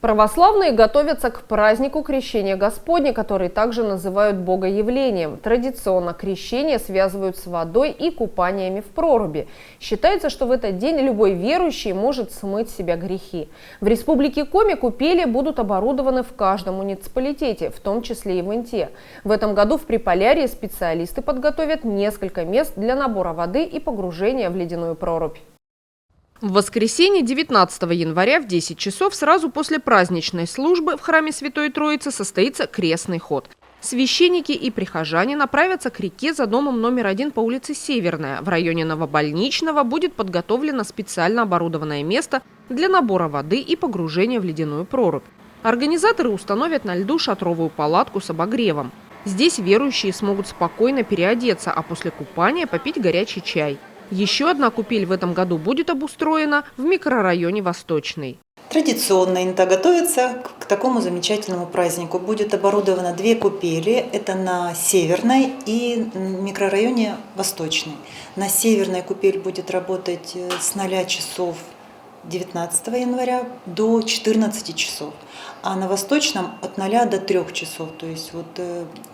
Православные готовятся к празднику Крещения Господня, который также называют Богоявлением. Традиционно крещение связывают с водой и купаниями в проруби. Считается, что в этот день любой верующий может смыть с себя грехи. В Республике Коми купели будут оборудованы в каждом муниципалитете, в том числе и в Инте. В этом году в Приполярье специалисты подготовят несколько мест для набора воды и погружения в ледяную прорубь. В воскресенье 19 января в 10 часов сразу после праздничной службы в храме Святой Троицы состоится крестный ход. Священники и прихожане направятся к реке за домом номер 1 по улице Северная. В районе Новобольничного будет подготовлено специально оборудованное место для набора воды и погружения в ледяную прорубь. Организаторы установят на льду шатровую палатку с обогревом. Здесь верующие смогут спокойно переодеться, а после купания попить горячий чай. Еще одна купель в этом году будет обустроена в микрорайоне Восточный. Традиционно Инта готовится к такому замечательному празднику. Будет оборудовано 2 купели. Это на Северной и микрорайоне Восточный. На Северной купель будет работать с 0 часов 19 января до 14 часов, а на Восточном от 0 до 3 часов. То есть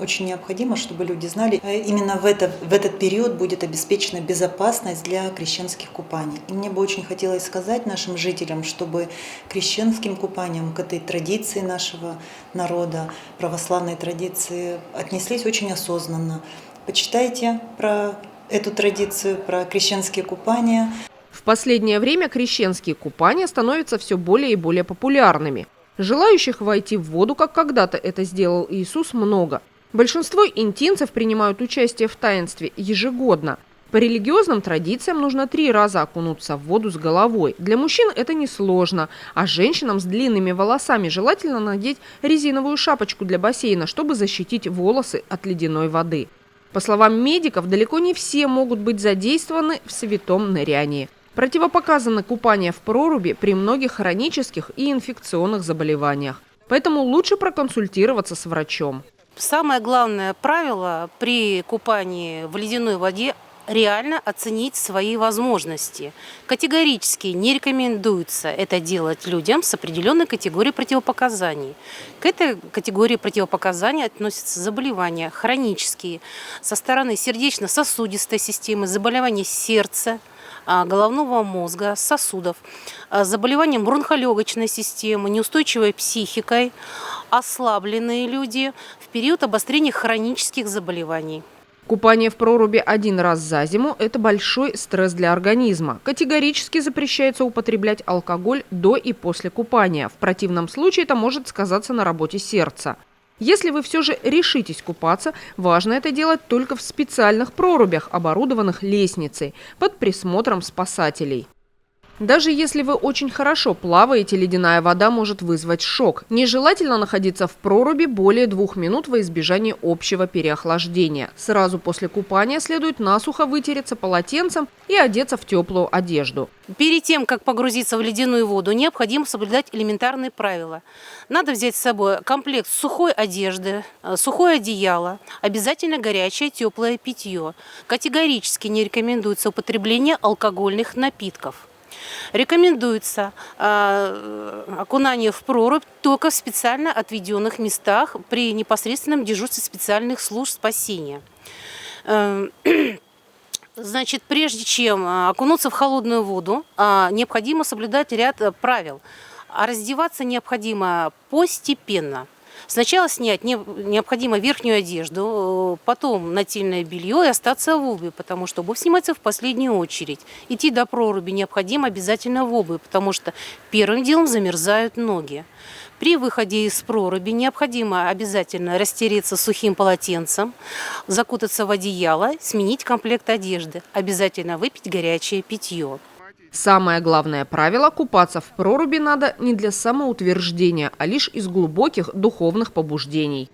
очень необходимо, чтобы люди знали, именно в этот период будет обеспечена безопасность для крещенских купаний. И мне бы очень хотелось сказать нашим жителям, чтобы к крещенским купаниям, к этой традиции нашего народа, православной традиции, отнеслись очень осознанно. Почитайте про эту традицию, про крещенские купания. В последнее время крещенские купания становятся все более и более популярными. Желающих войти в воду, как когда-то это сделал Иисус, много. Большинство интинцев принимают участие в таинстве ежегодно. По религиозным традициям нужно 3 раза окунуться в воду с головой. Для мужчин это несложно, а женщинам с длинными волосами желательно надеть резиновую шапочку для бассейна, чтобы защитить волосы от ледяной воды. По словам медиков, далеко не все могут быть задействованы в святом нырянии. Противопоказаны купания в проруби при многих хронических и инфекционных заболеваниях. Поэтому лучше проконсультироваться с врачом. Самое главное правило при купании в ледяной воде – реально оценить свои возможности. Категорически не рекомендуется это делать людям с определенной категорией противопоказаний. К этой категории противопоказаний относятся заболевания хронические со стороны сердечно-сосудистой системы, заболевания сердца, головного мозга, сосудов, заболевания бронхолегочной системы, неустойчивой психикой, ослабленные люди в период обострения хронических заболеваний. Купание в проруби 1 раз за зиму – это большой стресс для организма. Категорически запрещается употреблять алкоголь до и после купания. В противном случае это может сказаться на работе сердца. Если вы все же решитесь купаться, важно это делать только в специальных прорубях, оборудованных лестницей, под присмотром спасателей. Даже если вы очень хорошо плаваете, ледяная вода может вызвать шок. Нежелательно находиться в проруби более 2 минут во избежание общего переохлаждения. Сразу после купания следует насухо вытереться полотенцем и одеться в теплую одежду. Перед тем, как погрузиться в ледяную воду, необходимо соблюдать элементарные правила. Надо взять с собой комплект сухой одежды, сухое одеяло, обязательно горячее теплое питье. Категорически не рекомендуется употребление алкогольных напитков. Рекомендуется окунание в прорубь только в специально отведенных местах при непосредственном дежурстве специальных служб спасения. Значит, прежде чем окунуться в холодную воду, необходимо соблюдать ряд правил. А раздеваться необходимо постепенно. Сначала снять необходимо верхнюю одежду, потом нательное белье и остаться в обуви, потому что обувь снимается в последнюю очередь. Идти до проруби необходимо обязательно в обуви, потому что первым делом замерзают ноги. При выходе из проруби необходимо обязательно растереться сухим полотенцем, закутаться в одеяло, сменить комплект одежды, обязательно выпить горячее питье. Самое главное правило – купаться в проруби надо не для самоутверждения, а лишь из глубоких духовных побуждений.